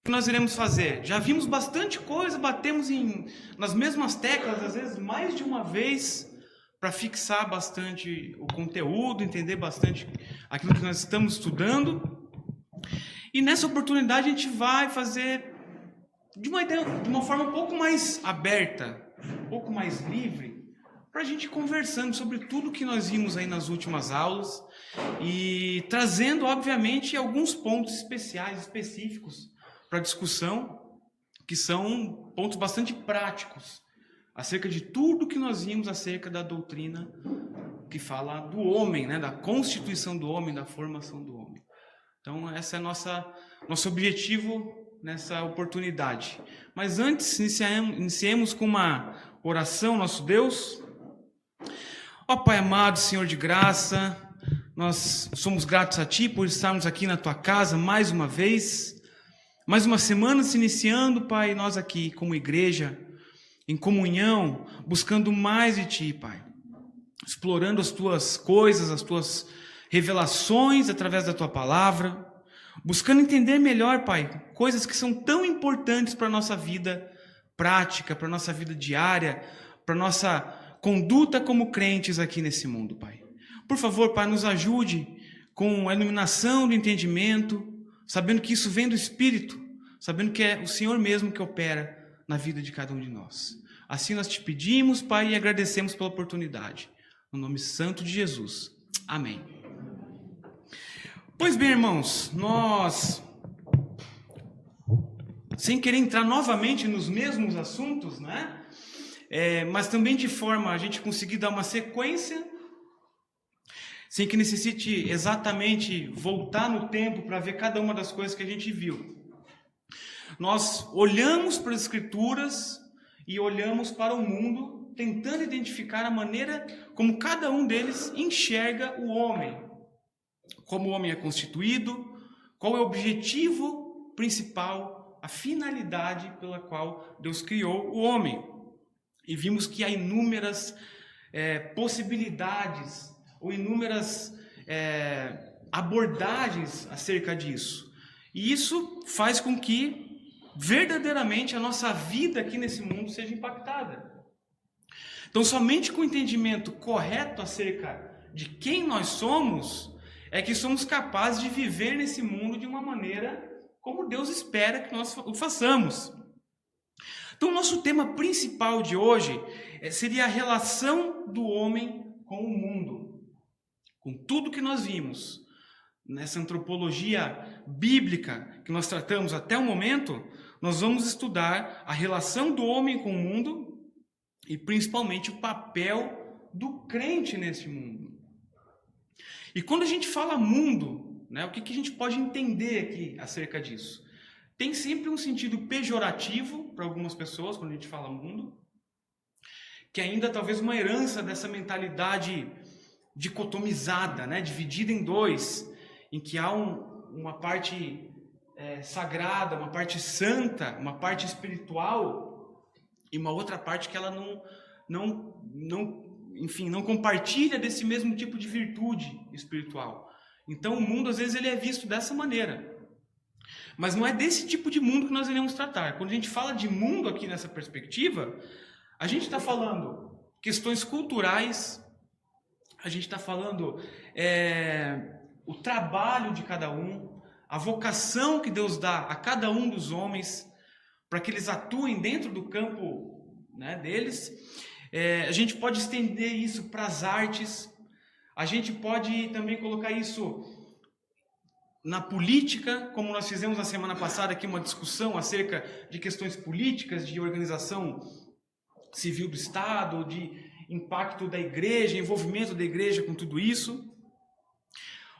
que nós iremos fazer? Já vimos bastante coisa, batemos nas mesmas teclas, às vezes mais de uma vez, para fixar bastante o conteúdo, entender bastante aquilo que nós estamos estudando. E nessa oportunidade a gente vai fazer de uma forma um pouco mais aberta, um pouco mais livre, para a gente conversando sobre tudo que nós vimos aí nas últimas aulas e trazendo, obviamente, alguns pontos específicos para discussão, que são pontos bastante práticos, acerca de tudo que nós vimos acerca da doutrina que fala do homem, né, da constituição do homem, da formação do homem. Então, esse é nosso objetivo nessa oportunidade. Mas antes, iniciemos com uma oração, nosso Deus. Ó Pai amado, Senhor de graça, nós somos gratos a Ti por estarmos aqui na Tua casa mais uma vez, mais uma semana se iniciando, Pai, nós aqui como igreja, em comunhão, buscando mais de Ti, Pai, explorando as Tuas coisas, as Tuas revelações através da Tua palavra, buscando entender melhor, Pai, coisas que são tão importantes para a nossa vida prática, para a nossa vida diária, para a nossa conduta como crentes aqui nesse mundo, Pai. Por favor, Pai, nos ajude com a iluminação do entendimento, sabendo que isso vem do Espírito, sabendo que é o Senhor mesmo que opera na vida de cada um de nós. Assim nós te pedimos, Pai, e agradecemos pela oportunidade. No nome santo de Jesus. Amém. Pois bem, irmãos, nós, sem querer entrar novamente nos mesmos assuntos, né? Mas também de forma a gente conseguir dar uma sequência, sem que necessite exatamente voltar no tempo para ver cada uma das coisas que a gente viu. Nós olhamos para as Escrituras e olhamos para o mundo, tentando identificar a maneira como cada um deles enxerga o homem. Como o homem é constituído, qual é o objetivo principal, a finalidade pela qual Deus criou o homem. E vimos que há inúmeras possibilidades ou inúmeras abordagens acerca disso. E isso faz com que verdadeiramente a nossa vida aqui nesse mundo seja impactada. Então, somente com o entendimento correto acerca de quem nós somos, é que somos capazes de viver nesse mundo de uma maneira como Deus espera que nós o façamos. Então, o nosso tema principal de hoje seria a relação do homem com o mundo. Com tudo que nós vimos nessa antropologia bíblica que nós tratamos até o momento, nós vamos estudar a relação do homem com o mundo e principalmente o papel do crente nesse mundo. E quando a gente fala mundo, né, o que a gente pode entender aqui acerca disso? Tem sempre um sentido pejorativo para algumas pessoas quando a gente fala mundo, que ainda talvez uma herança dessa mentalidade dicotomizada, né, dividida em dois, em que há uma parte sagrada, uma parte santa, uma parte espiritual e uma outra parte que ela não compartilha desse mesmo tipo de virtude espiritual. Então o mundo às vezes ele é visto dessa maneira. Mas não é desse tipo de mundo que nós iremos tratar. Quando a gente fala de mundo aqui nessa perspectiva, a gente está falando questões culturais, a gente está falando o trabalho de cada um, a vocação que Deus dá a cada um dos homens para que eles atuem dentro do campo, né, deles. A gente pode estender isso para as artes, a gente pode também colocar isso na política, como nós fizemos na semana passada aqui uma discussão acerca de questões políticas, de organização civil do Estado, de impacto da igreja, envolvimento da igreja com tudo isso.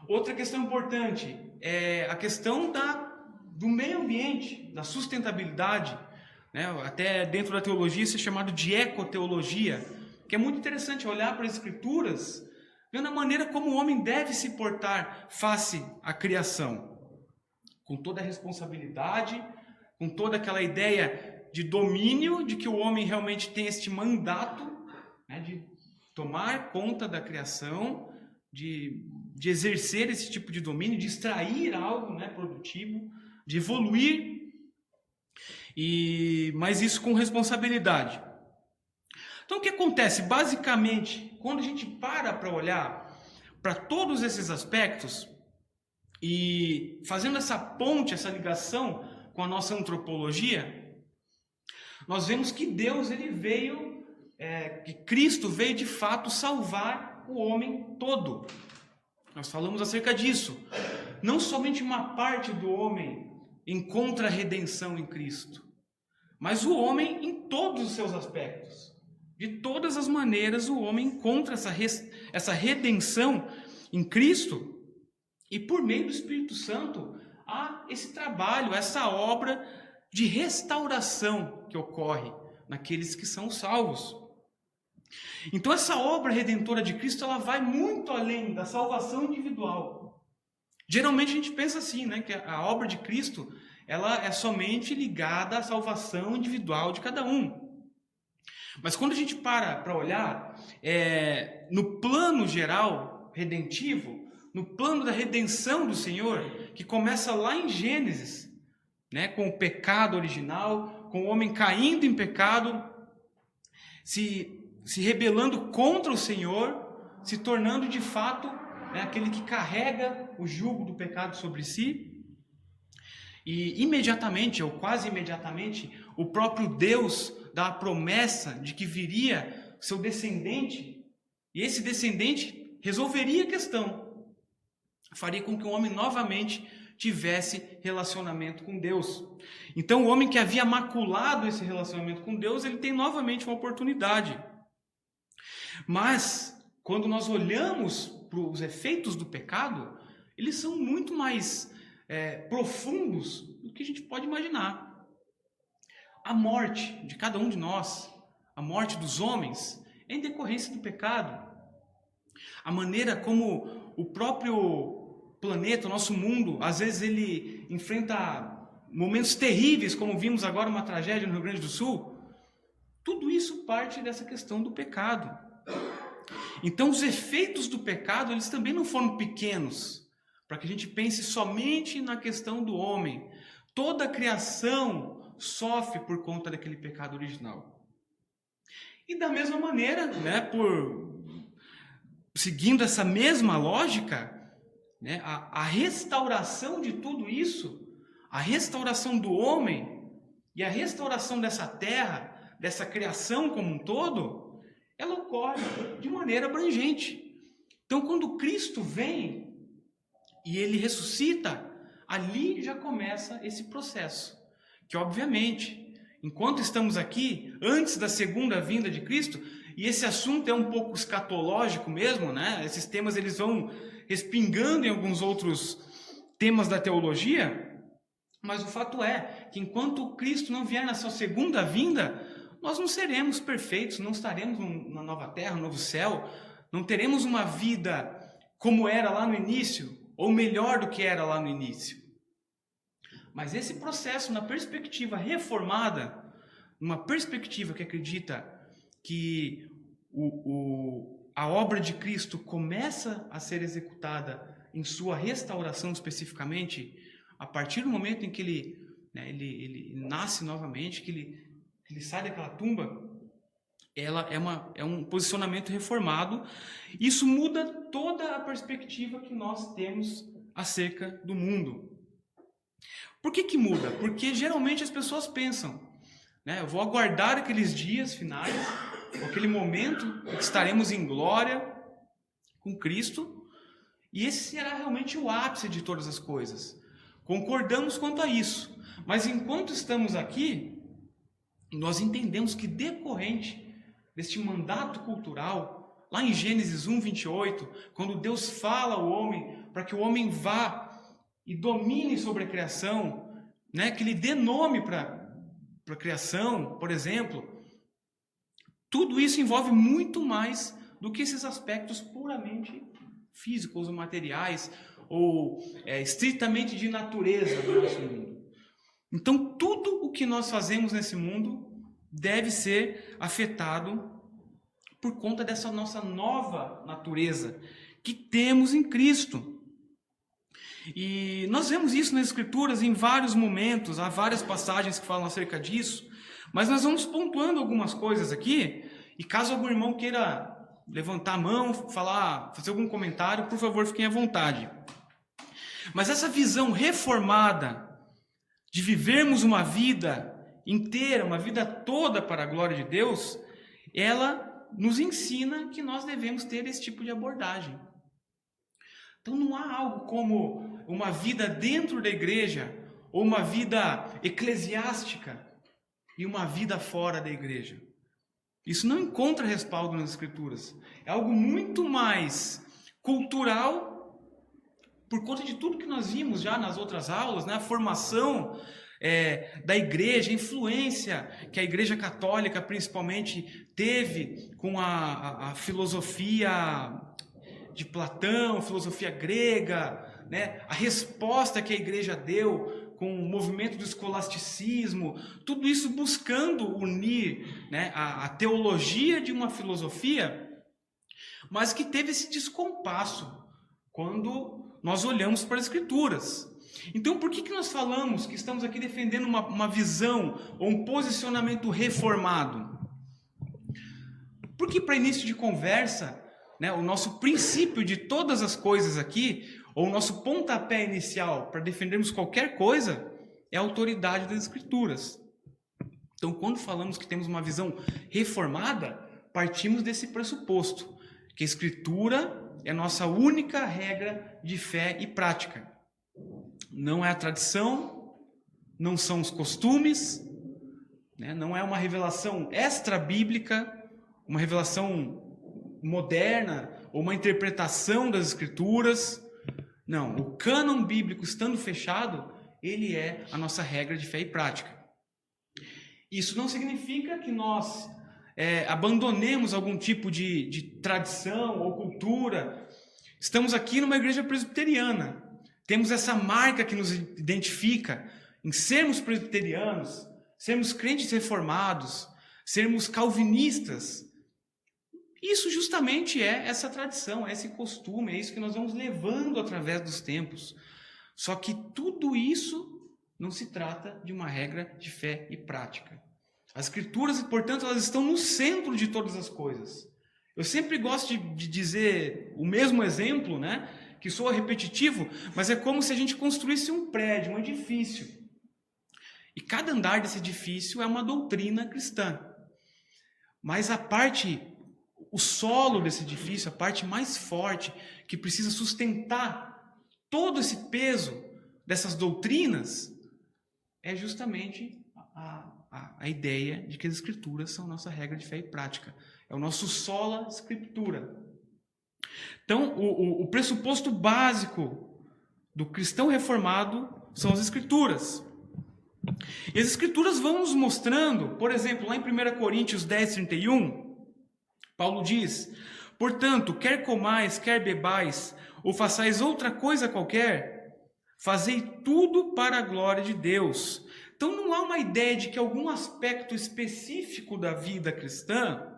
Outra questão importante é a questão do meio ambiente, da sustentabilidade, né? Até dentro da teologia isso é chamado de ecoteologia, que é muito interessante olhar para as Escrituras, vendo a maneira como o homem deve se portar face à criação, com toda a responsabilidade, com toda aquela ideia de domínio, de que o homem realmente tem este mandato, né, de tomar conta da criação, de exercer esse tipo de domínio, de extrair algo, né, produtivo, de evoluir mas isso com responsabilidade. Então, o que acontece? Basicamente, quando a gente para olhar para todos esses aspectos e fazendo essa ponte, essa ligação com a nossa antropologia, nós vemos que Deus que Cristo veio de fato salvar o homem todo. Nós falamos acerca disso. Não somente uma parte do homem encontra redenção em Cristo, mas o homem em todos os seus aspectos. De todas as maneiras, o homem encontra essa redenção em Cristo, e por meio do Espírito Santo há esse trabalho, essa obra de restauração que ocorre naqueles que são salvos. Então essa obra redentora de Cristo, ela vai muito além da salvação individual. Geralmente a gente pensa assim, né, que a obra de Cristo, ela é somente ligada à salvação individual de cada um. Mas quando a gente para olhar no plano geral redentivo, no plano da redenção do Senhor, que começa lá em Gênesis, né, com o pecado original, com o homem caindo em pecado, se rebelando contra o Senhor, se tornando de fato, né, aquele que carrega o jugo do pecado sobre si. E imediatamente, ou quase imediatamente, o próprio Deus dá a promessa de que viria seu descendente, e esse descendente resolveria a questão, faria com que o homem novamente tivesse relacionamento com Deus. Então o homem que havia maculado esse relacionamento com Deus, ele tem novamente uma oportunidade. Mas quando nós olhamos para os efeitos do pecado, eles são muito mais profundos do que a gente pode imaginar. A morte de cada um de nós, a morte dos homens, é em decorrência do pecado. A maneira como o próprio planeta, o nosso mundo, às vezes ele enfrenta momentos terríveis, como vimos agora uma tragédia no Rio Grande do Sul, tudo isso parte dessa questão do pecado. Então os efeitos do pecado, eles também não foram pequenos, para que a gente pense somente na questão do homem. Toda a criação sofre por conta daquele pecado original. E da mesma maneira, né, seguindo essa mesma lógica, né, a restauração de tudo isso, a restauração do homem e a restauração dessa terra, dessa criação como um todo, ela ocorre de maneira abrangente. Então, quando Cristo vem e ele ressuscita, ali já começa esse processo. Que, obviamente, enquanto estamos aqui, antes da segunda vinda de Cristo, e esse assunto é um pouco escatológico mesmo, né? Esses temas eles vão respingando em alguns outros temas da teologia, mas o fato é que enquanto Cristo não vier na sua segunda vinda, nós não seremos perfeitos, não estaremos na nova terra, no novo céu, não teremos uma vida como era lá no início, ou melhor do que era lá no início. Mas esse processo, na perspectiva reformada, uma perspectiva que acredita que a obra de Cristo começa a ser executada em sua restauração especificamente, a partir do momento em que ele nasce novamente, que ele sai daquela tumba, ela é um posicionamento reformado. Isso muda toda a perspectiva que nós temos acerca do mundo. Por que muda? Porque geralmente as pessoas pensam, né, eu vou aguardar aqueles dias finais, aquele momento em que estaremos em glória com Cristo, e esse será realmente o ápice de todas as coisas. Concordamos quanto a isso, mas enquanto estamos aqui, nós entendemos que decorrente deste mandato cultural, lá em Gênesis 1:28, quando Deus fala ao homem para que o homem vá e domine sobre a criação, né, que lhe dê nome para a criação, por exemplo, tudo isso envolve muito mais do que esses aspectos puramente físicos ou materiais, ou estritamente de natureza do nosso mundo. Então, tudo o que nós fazemos nesse mundo deve ser afetado por conta dessa nossa nova natureza que temos em Cristo. E nós vemos isso nas Escrituras em vários momentos, há várias passagens que falam acerca disso, mas nós vamos pontuando algumas coisas aqui, e caso algum irmão queira levantar a mão, fazer algum comentário, por favor, fiquem à vontade. Mas essa visão reformada de vivermos uma vida inteira, uma vida toda para a glória de Deus, ela nos ensina que nós devemos ter esse tipo de abordagem. Então não há algo como uma vida dentro da igreja, ou uma vida eclesiástica e uma vida fora da igreja. Isso não encontra respaldo nas Escrituras. É algo muito mais cultural, por conta de tudo que nós vimos já nas outras aulas, né? A formação da igreja, a influência que a Igreja Católica principalmente teve com a filosofia de Platão, filosofia grega, né? A resposta que a igreja deu com o movimento do escolasticismo, tudo isso buscando unir, né, a teologia de uma filosofia, mas que teve esse descompasso quando nós olhamos para as Escrituras. Então, por que nós falamos que estamos aqui defendendo uma visão ou um posicionamento reformado? Porque, para início de conversa, né, o nosso princípio de todas as coisas aqui, ou o nosso pontapé inicial para defendermos qualquer coisa, é a autoridade das Escrituras. Então, quando falamos que temos uma visão reformada, partimos desse pressuposto, que a Escritura é a nossa única regra de fé e prática. Não é a tradição, não são os costumes, né? Não é uma revelação extra-bíblica, uma revelação moderna, ou uma interpretação das Escrituras. Não, o cânon bíblico estando fechado, ele é a nossa regra de fé e prática. Isso não significa que nós abandonemos algum tipo de tradição ou cultura. Estamos aqui numa igreja presbiteriana. Temos essa marca que nos identifica em sermos presbiterianos, sermos crentes reformados, sermos calvinistas. Isso justamente é essa tradição, é esse costume, é isso que nós vamos levando através dos tempos. Só que tudo isso não se trata de uma regra de fé e prática. As Escrituras, portanto, elas estão no centro de todas as coisas. Eu sempre gosto de dizer o mesmo exemplo, né? Que soa repetitivo, mas é como se a gente construísse um prédio, um edifício. E cada andar desse edifício é uma doutrina cristã. Mas o solo desse edifício, a parte mais forte, que precisa sustentar todo esse peso dessas doutrinas, é justamente a ideia de que as Escrituras são nossa regra de fé e prática. É o nosso sola scriptura. Então, o pressuposto básico do cristão reformado são as Escrituras. E as Escrituras vão nos mostrando, por exemplo, lá em 1 Coríntios 10, 31, Paulo diz: portanto, quer comais, quer bebais, ou façais outra coisa qualquer, fazei tudo para a glória de Deus. Então não há uma ideia de que algum aspecto específico da vida cristã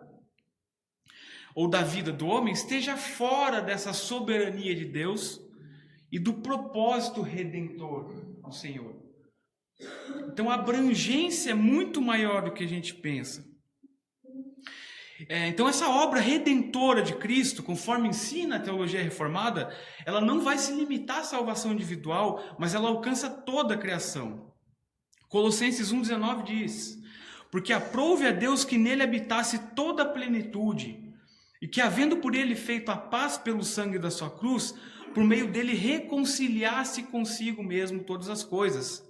ou da vida do homem esteja fora dessa soberania de Deus e do propósito redentor do Senhor. Então a abrangência é muito maior do que a gente pensa. Então essa obra redentora de Cristo, conforme ensina a teologia reformada, ela não vai se limitar à salvação individual, mas ela alcança toda a criação. Colossenses 1,19 diz: porque aprouve a Deus que nele habitasse toda a plenitude, e que, havendo por ele feito a paz pelo sangue da sua cruz, por meio dele reconciliasse consigo mesmo todas as coisas,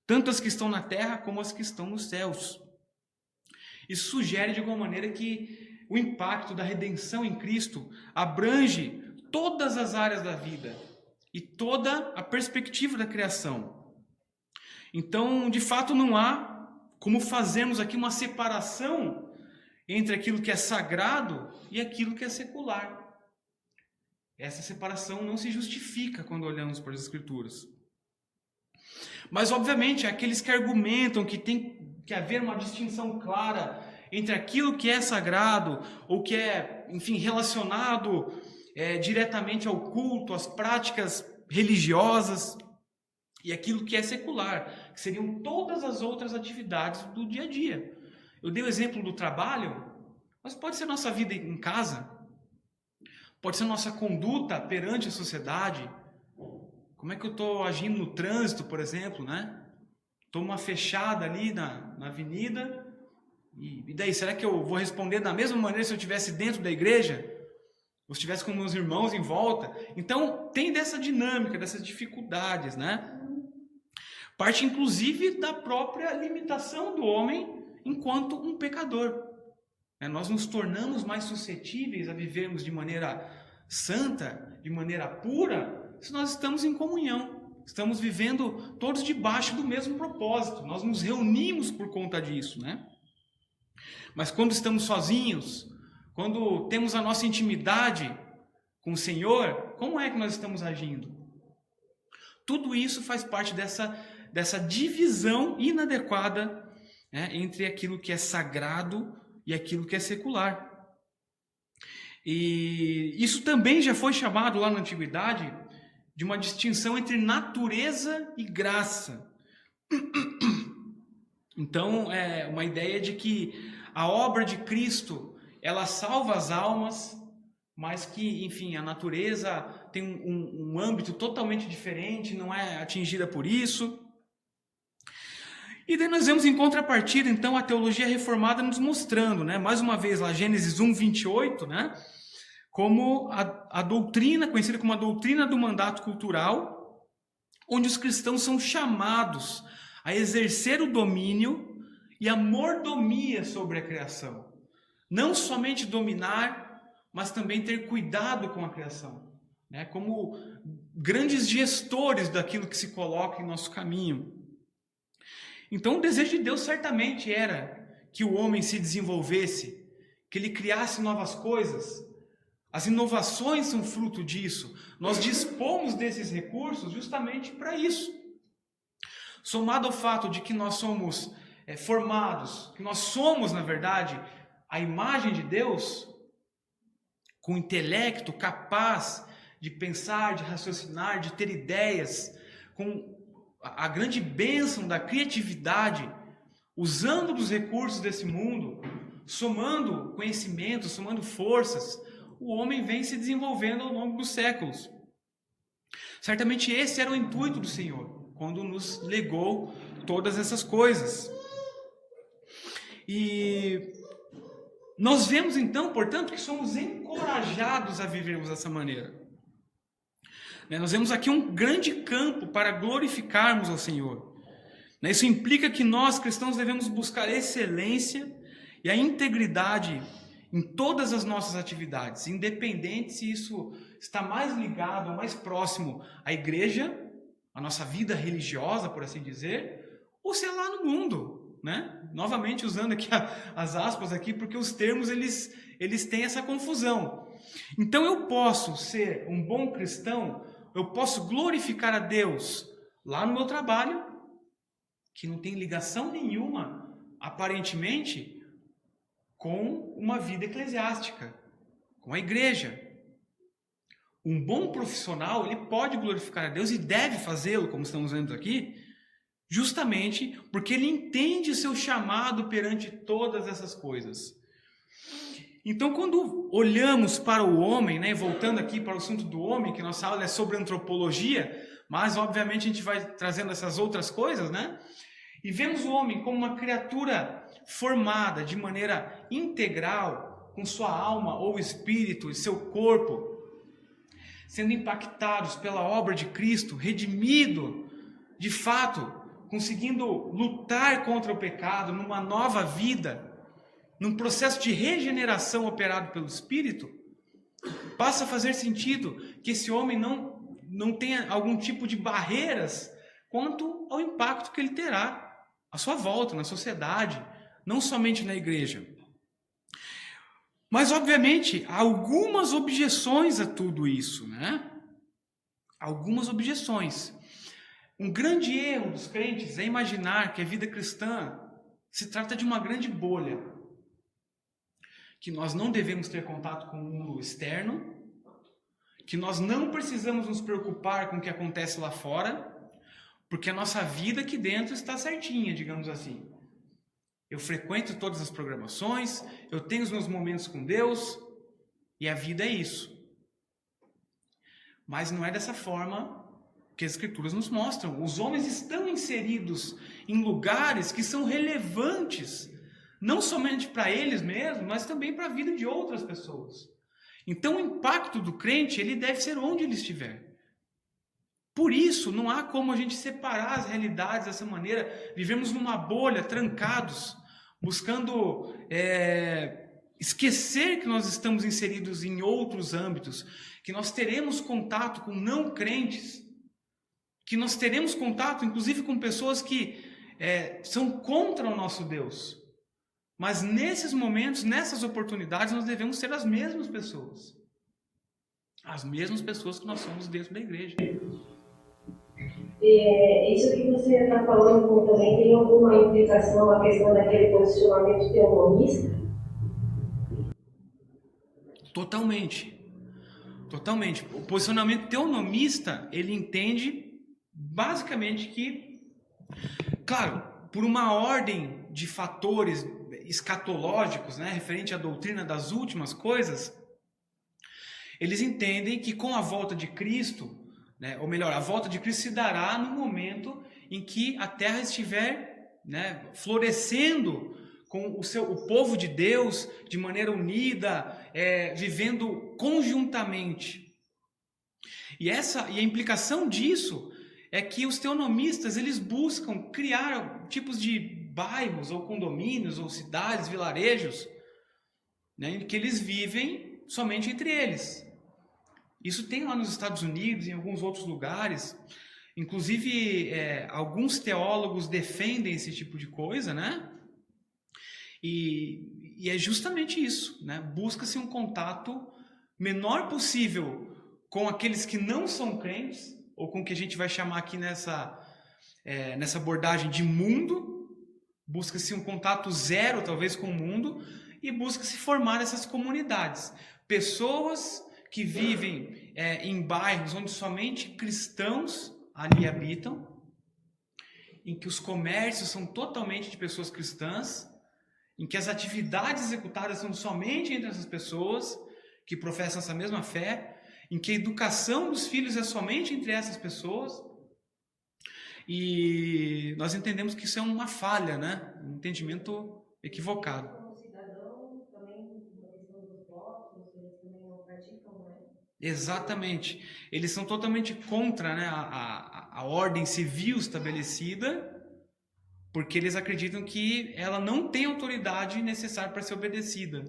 tanto as que estão na terra como as que estão nos céus. Isso sugere de alguma maneira que o impacto da redenção em Cristo abrange todas as áreas da vida e toda a perspectiva da criação. Então, de fato, não há como fazermos aqui uma separação entre aquilo que é sagrado e aquilo que é secular. Essa separação não se justifica quando olhamos para as Escrituras. Mas, obviamente, aqueles que argumentam que tem que haver uma distinção clara entre aquilo que é sagrado ou que é, enfim, relacionado diretamente ao culto, às práticas religiosas e aquilo que é secular, que seriam todas as outras atividades do dia a dia. Eu dei o exemplo do trabalho, mas pode ser nossa vida em casa, pode ser nossa conduta perante a sociedade. Como é que eu estou agindo no trânsito, por exemplo, né? Estou uma fechada ali na avenida, e daí, será que eu vou responder da mesma maneira se eu estivesse dentro da igreja? Ou se estivesse com meus irmãos em volta? Então, tem dessa dinâmica, dessas dificuldades, né? Parte, inclusive, da própria limitação do homem enquanto um pecador. Nós nos tornamos mais suscetíveis a vivermos de maneira santa, de maneira pura, se nós estamos em comunhão. Estamos vivendo todos debaixo do mesmo propósito. Nós nos reunimos por conta disso, né? Mas quando estamos sozinhos, quando temos a nossa intimidade com o Senhor, como é que nós estamos agindo? Tudo isso faz parte dessa divisão inadequada, né, entre aquilo que é sagrado e aquilo que é secular. E isso também já foi chamado lá na Antiguidade de uma distinção entre natureza e graça. Então, é uma ideia de que a obra de Cristo, ela salva as almas, mas que, enfim, a natureza tem um âmbito totalmente diferente, não é atingida por isso. E daí nós vemos em contrapartida, então, a teologia reformada nos mostrando, né, mais uma vez lá, Gênesis 1:28, né, como a doutrina, conhecida como a doutrina do mandato cultural, onde os cristãos são chamados a exercer o domínio e a mordomia sobre a criação. Não somente dominar, mas também ter cuidado com a criação, né? Como grandes gestores daquilo que se coloca em nosso caminho. Então, o desejo de Deus certamente era que o homem se desenvolvesse, que ele criasse novas coisas. As inovações são fruto disso. Nós dispomos desses recursos justamente para isso. Somado ao fato de que nós somos formados, que nós somos, na verdade, a imagem de Deus, com intelecto capaz de pensar, de raciocinar, de ter ideias, com a grande bênção da criatividade, usando dos recursos desse mundo, somando conhecimentos, somando forças, o homem vem se desenvolvendo ao longo dos séculos. Certamente esse era o intuito do Senhor, quando nos legou todas essas coisas. E nós vemos então, portanto, que somos encorajados a vivermos dessa maneira. Nós vemos aqui um grande campo para glorificarmos ao Senhor. Isso implica que nós, cristãos, devemos buscar a excelência e a integridade em todas as nossas atividades, independente se isso está mais ligado, mais próximo à igreja, à nossa vida religiosa, por assim dizer, ou se é lá no mundo, né? Novamente usando aqui as aspas aqui, porque os termos eles têm essa confusão. Então eu posso ser um bom cristão, eu posso glorificar a Deus lá no meu trabalho, que não tem ligação nenhuma, aparentemente, com uma vida eclesiástica, com a igreja. Um bom profissional, ele pode glorificar a Deus e deve fazê-lo, como estamos vendo aqui, justamente porque ele entende o seu chamado perante todas essas coisas. Então, quando olhamos para o homem, né, voltando aqui para o assunto do homem, que nossa aula é sobre antropologia, mas obviamente a gente vai trazendo essas outras coisas, né? E vemos o homem como uma criatura formada de maneira integral, com sua alma ou espírito e seu corpo, sendo impactados pela obra de Cristo, redimido, de fato, conseguindo lutar contra o pecado numa nova vida, num processo de regeneração operado pelo Espírito, passa a fazer sentido que esse homem não tenha algum tipo de barreiras quanto ao impacto que ele terá à sua volta, na sociedade, não somente na igreja. Mas, obviamente, há algumas objeções a tudo isso, né? Algumas objeções. Um grande erro dos crentes é imaginar que a vida cristã se trata de uma grande bolha, que nós não devemos ter contato com o mundo externo, que nós não precisamos nos preocupar com o que acontece lá fora, porque a nossa vida aqui dentro está certinha, digamos assim. Eu frequento todas as programações, eu tenho os meus momentos com Deus, e a vida é isso. Mas não é dessa forma que as Escrituras nos mostram. Os homens estão inseridos em lugares que são relevantes, não somente para eles mesmos, mas também para a vida de outras pessoas. Então o impacto do crente, ele deve ser onde ele estiver. Por isso, não há como a gente separar as realidades dessa maneira, vivemos numa bolha, trancados, buscando esquecer que nós estamos inseridos em outros âmbitos, que nós teremos contato com não crentes, que nós teremos contato, inclusive, com pessoas que são contra o nosso Deus. Mas nesses momentos, nessas oportunidades, nós devemos ser as mesmas pessoas. As mesmas pessoas que nós somos dentro da igreja. Isso que você está falando também tem alguma implicação na questão daquele posicionamento teologista? Totalmente. Totalmente. O posicionamento teonomista, ele entende basicamente que, claro, por uma ordem de fatores escatológicos, né, referente à doutrina das últimas coisas, eles entendem que com a volta de Cristo, né, ou melhor, a volta de Cristo se dará no momento em que a terra estiver, né, florescendo com o povo de Deus de maneira unida, vivendo conjuntamente. E a implicação disso é que os teonomistas, eles buscam criar tipos de bairros ou condomínios ou cidades, vilarejos, né, em que eles vivem somente entre eles. Isso tem lá nos Estados Unidos, em alguns outros lugares. Inclusive, alguns teólogos defendem esse tipo de coisa, né? E é justamente isso, né? Busca-se um contato menor possível com aqueles que não são crentes, ou com o que a gente vai chamar aqui nessa abordagem de mundo. Busca-se um contato zero, talvez, com o mundo, e busca-se formar essas comunidades. Pessoas que vivem em bairros onde somente cristãos ali habitam, em que os comércios são totalmente de pessoas cristãs, em que as atividades executadas são somente entre essas pessoas que professam essa mesma fé, em que a educação dos filhos é somente entre essas pessoas. E nós entendemos que isso é uma falha, né? Um entendimento equivocado. Como cidadão, também na questão dos votos, eles também não praticam, né? Exatamente. Eles são totalmente contra, né, a ordem civil estabelecida, porque eles acreditam que ela não tem autoridade necessária para ser obedecida.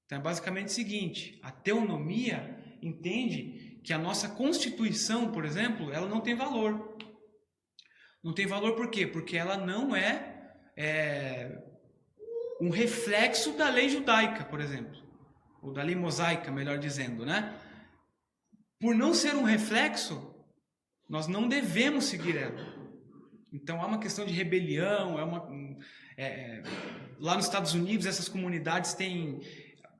Então é basicamente o seguinte: a teonomia entende que a nossa Constituição, por exemplo, ela não tem valor. Não tem valor por quê? Porque ela não é um reflexo da lei judaica, por exemplo, ou da lei mosaica, melhor dizendo, né? Por não ser um reflexo, nós não devemos seguir ela. Então há uma questão de rebelião, lá nos Estados Unidos essas comunidades têm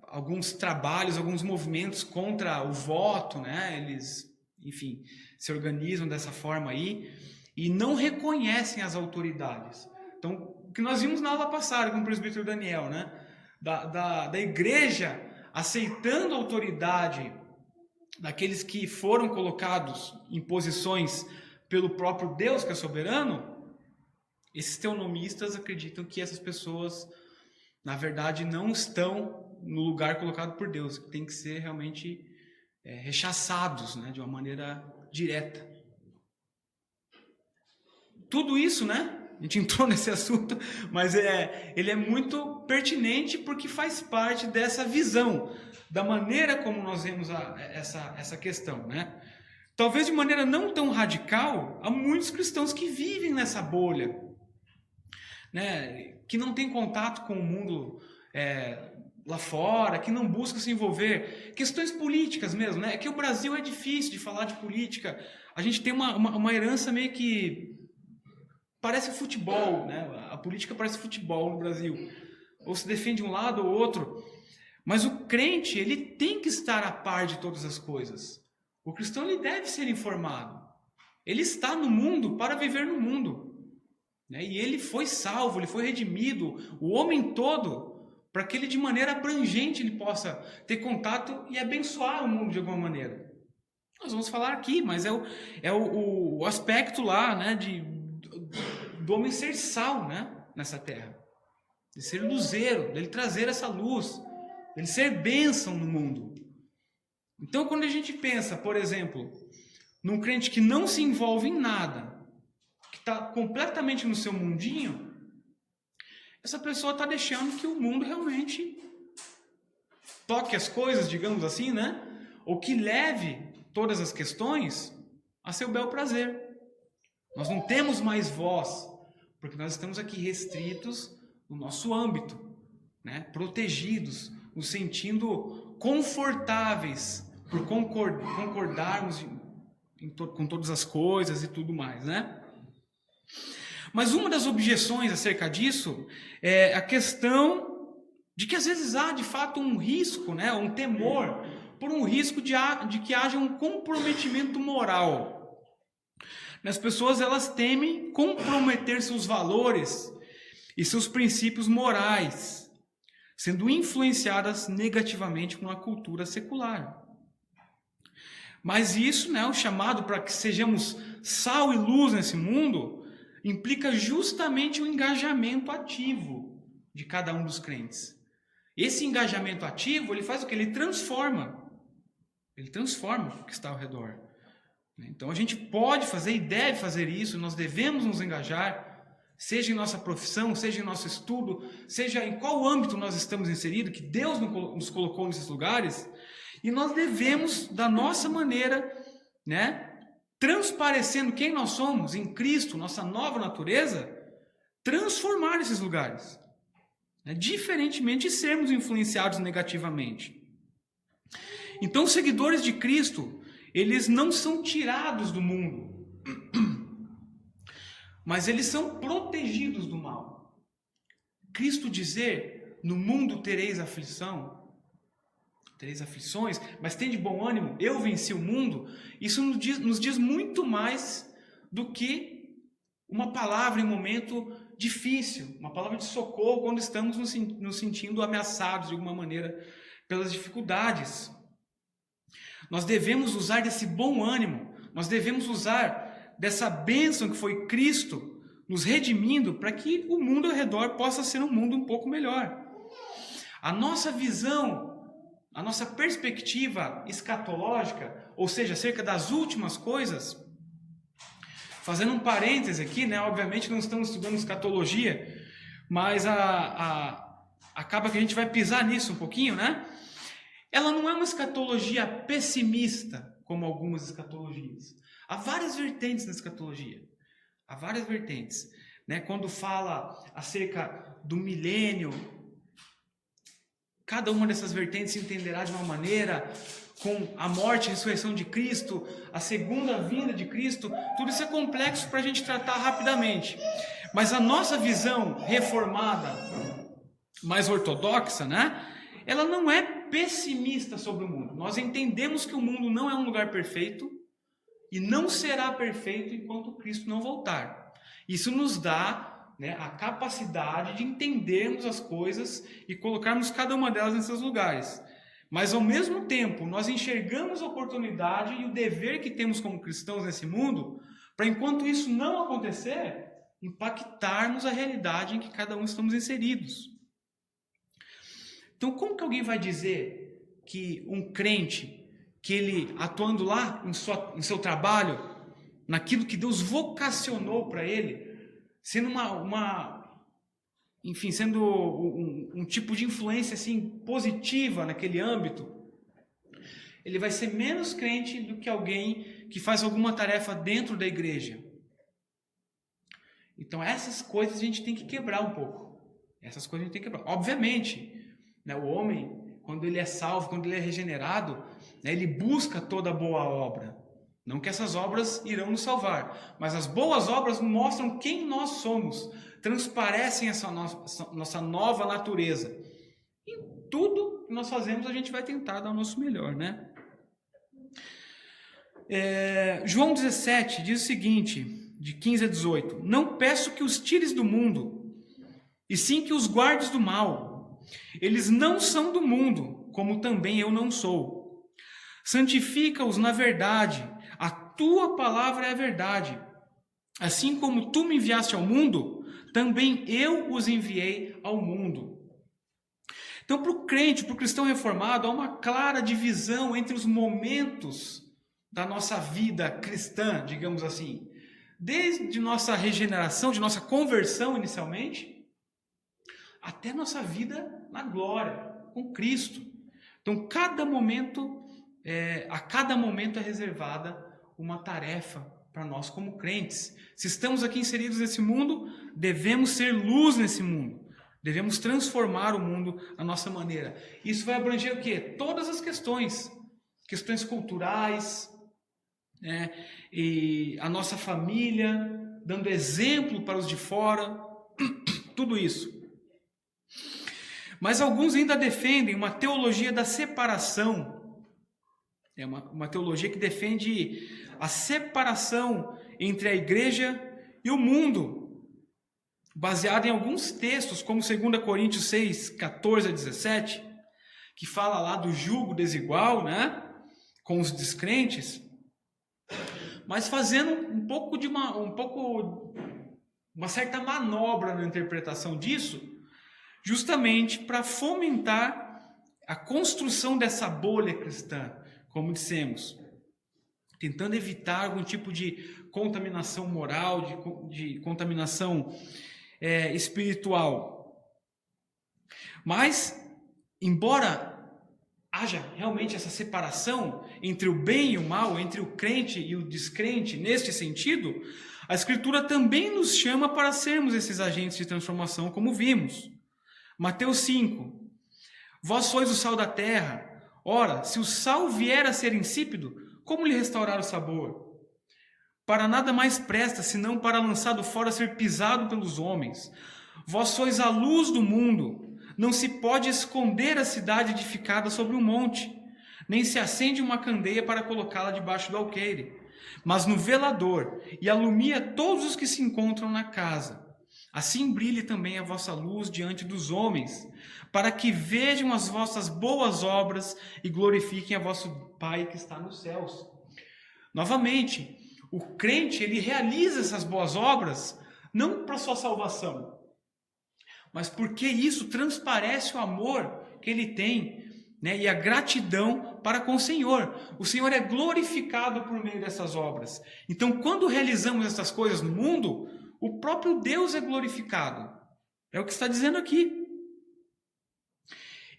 alguns trabalhos, alguns movimentos contra o voto, né? Eles, enfim, se organizam dessa forma aí e não reconhecem as autoridades. Então, o que nós vimos na aula passada com o presbítero Daniel, né? Da igreja aceitando a autoridade daqueles que foram colocados em posições pelo próprio Deus, que é soberano. Esses teonomistas acreditam que essas pessoas, na verdade, não estão no lugar colocado por Deus, que tem que ser realmente rechaçados, né, de uma maneira direta. Tudo isso, né? A gente entrou nesse assunto, mas ele é muito pertinente porque faz parte dessa visão, da maneira como nós vemos essa questão, né? Talvez de maneira não tão radical, há muitos cristãos que vivem nessa bolha, né? Que não tem contato com o mundo lá fora, que não busca se envolver. Questões políticas mesmo, né? É que o Brasil é difícil de falar de política. A gente tem uma herança meio que parece futebol, né? A política parece futebol no Brasil. Ou se defende um lado ou outro. Mas o crente, ele tem que estar a par de todas as coisas. O cristão ele deve ser informado. Ele está no mundo para viver no mundo, né? E ele foi salvo, ele foi redimido, o homem todo, para que ele de maneira abrangente ele possa ter contato e abençoar o mundo de alguma maneira. Nós vamos falar aqui, mas é o aspecto lá, né, do homem ser sal, né, nessa terra. De ser luzeiro, dele trazer essa luz, dele ser bênção no mundo. Então, quando a gente pensa, por exemplo, num crente que não se envolve em nada, que está completamente no seu mundinho, essa pessoa está deixando que o mundo realmente toque as coisas, digamos assim, né? Ou que leve todas as questões a seu bel prazer. Nós não temos mais voz, porque nós estamos aqui restritos no nosso âmbito, né? Protegidos, nos sentindo confortáveis por concordarmos com todas as coisas e tudo mais, né? Mas uma das objeções acerca disso é a questão de que às vezes há de fato um risco, né? Um temor por um risco de que haja um comprometimento moral. As pessoas elas temem comprometer seus valores e seus princípios morais, sendo influenciadas negativamente com a cultura secular. Mas isso, né, o chamado para que sejamos sal e luz nesse mundo, implica justamente o engajamento ativo de cada um dos crentes. Esse engajamento ativo, ele faz o quê? Ele transforma o que está ao redor. Então a gente pode fazer e deve fazer isso, nós devemos nos engajar, seja em nossa profissão, seja em nosso estudo, seja em qual âmbito nós estamos inseridos, que Deus nos colocou nesses lugares, e nós devemos, da nossa maneira, né, transparecendo quem nós somos em Cristo, nossa nova natureza, transformar esses lugares, né, diferentemente de sermos influenciados negativamente. Então, os seguidores de Cristo, eles não são tirados do mundo, mas eles são protegidos do mal. Cristo dizer, no mundo tereis aflições, mas tem de bom ânimo, eu venci o mundo, isso nos diz muito mais do que uma palavra em um momento difícil, uma palavra de socorro quando estamos nos sentindo ameaçados de alguma maneira pelas dificuldades. Nós devemos usar desse bom ânimo, nós devemos usar dessa bênção que foi Cristo nos redimindo para que o mundo ao redor possa ser um mundo um pouco melhor. A nossa visão, a nossa perspectiva escatológica, ou seja, acerca das últimas coisas, fazendo um parêntese aqui, né? Obviamente não estamos estudando escatologia, mas acaba que a gente vai pisar nisso um pouquinho, né? Ela não é uma escatologia pessimista, como algumas escatologias. Há várias vertentes na escatologia. Há várias vertentes, né? Quando fala acerca do milênio, cada uma dessas vertentes se entenderá de uma maneira, com a morte e a ressurreição de Cristo, a segunda vinda de Cristo, tudo isso é complexo para a gente tratar rapidamente. Mas a nossa visão reformada, mais ortodoxa, né? Ela não é pessimista sobre o mundo. Nós entendemos que o mundo não é um lugar perfeito e não será perfeito enquanto Cristo não voltar. Isso nos dá, né, a capacidade de entendermos as coisas e colocarmos cada uma delas nesses lugares. Mas ao mesmo tempo, nós enxergamos a oportunidade e o dever que temos como cristãos nesse mundo para, enquanto isso não acontecer, impactarmos a realidade em que cada um estamos inseridos. Então, como que alguém vai dizer que um crente, que ele atuando lá em seu trabalho, naquilo que Deus vocacionou para ele, sendo sendo um tipo de influência assim, positiva naquele âmbito, ele vai ser menos crente do que alguém que faz alguma tarefa dentro da igreja. Então, essas coisas a gente tem que quebrar um pouco. Essas coisas a gente tem que quebrar. Obviamente, né, o homem, quando ele é salvo, quando ele é regenerado, né, ele busca toda boa obra. Não que essas obras irão nos salvar, mas as boas obras mostram quem nós somos, transparecem essa nossa nova natureza. Em tudo que nós fazemos, a gente vai tentar dar o nosso melhor, né? João 17 diz o seguinte, de 15 a 18: Não peço que os tires do mundo, e sim que os guardes do mal. Eles não são do mundo, como também eu não sou. Santifica-os na verdade, a tua palavra é a verdade. Assim como tu me enviaste ao mundo, também eu os enviei ao mundo. Então, para o crente, para o cristão reformado, há uma clara divisão entre os momentos da nossa vida cristã, digamos assim. Desde nossa regeneração, de nossa conversão inicialmente, até nossa vida na glória, com Cristo. Então, a cada momento é reservada uma tarefa para nós como crentes. Se estamos aqui inseridos nesse mundo, devemos ser luz nesse mundo. Devemos transformar o mundo à nossa maneira. Isso vai abranger o quê? Todas as questões. Questões culturais, e a nossa família, dando exemplo para os de fora. Tudo isso. Mas alguns ainda defendem uma teologia da separação. É uma teologia que defende a separação entre a igreja e o mundo, baseada em alguns textos, como 2 Coríntios 6, 14 a 17, que fala lá do jugo desigual, né, com os descrentes, mas fazendo uma certa manobra na interpretação disso, justamente para fomentar a construção dessa bolha cristã, como dissemos, tentando evitar algum tipo de contaminação moral, de contaminação espiritual. Mas, embora haja realmente essa separação entre o bem e o mal, entre o crente e o descrente, neste sentido, a Escritura também nos chama para sermos esses agentes de transformação, como vimos. Mateus 5: Vós sois o sal da terra. Ora, se o sal vier a ser insípido, como lhe restaurar o sabor? Para nada mais presta, senão para lançado fora ser pisado pelos homens. Vós sois a luz do mundo. Não se pode esconder a cidade edificada sobre um monte, nem se acende uma candeia para colocá-la debaixo do alqueire, mas no velador, e alumia todos os que se encontram na casa. Assim brilhe também a vossa luz diante dos homens, para que vejam as vossas boas obras e glorifiquem a vosso Pai que está nos céus. Novamente, o crente, ele realiza essas boas obras não para sua salvação, mas porque isso transparece o amor que ele tem, né, e a gratidão para com o Senhor. O Senhor é glorificado por meio dessas obras. Então, quando realizamos essas coisas no mundo, o próprio Deus é glorificado. É o que está dizendo aqui.